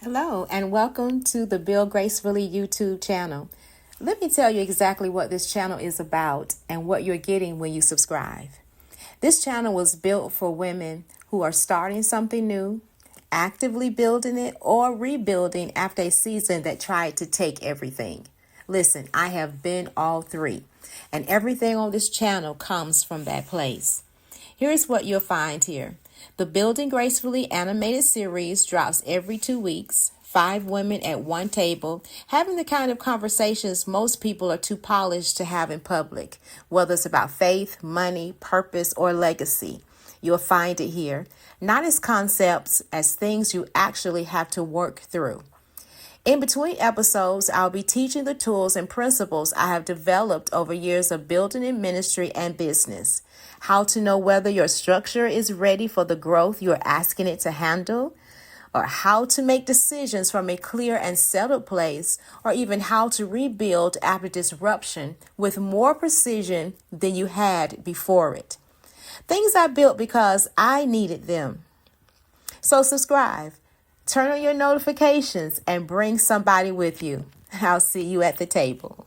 Hello, and welcome to the Build Gracefully YouTube channel. Let me tell you exactly what this channel is about and what you're getting when you subscribe. This channel was built for women who are starting something new, actively building it, or rebuilding after a season that tried to take everything. Listen, I have been all three, and everything on this channel comes from that place. Here's what you'll find here. The Building Gracefully animated series drops every 2 weeks. 5 women at one table, having the kind of conversations most people are too polished to have in public, whether it's about faith, money, purpose, or legacy. You'll find it here, not as concepts, as things you actually have to work through. In between episodes, I'll be teaching the tools and principles I have developed over years of building in ministry and business. How to know whether your structure is ready for the growth you're asking it to handle, or how to make decisions from a clear and settled place, or even how to rebuild after disruption with more precision than you had before it. Things I built because I needed them. So subscribe. Turn on your notifications and bring somebody with you. I'll see you at the table.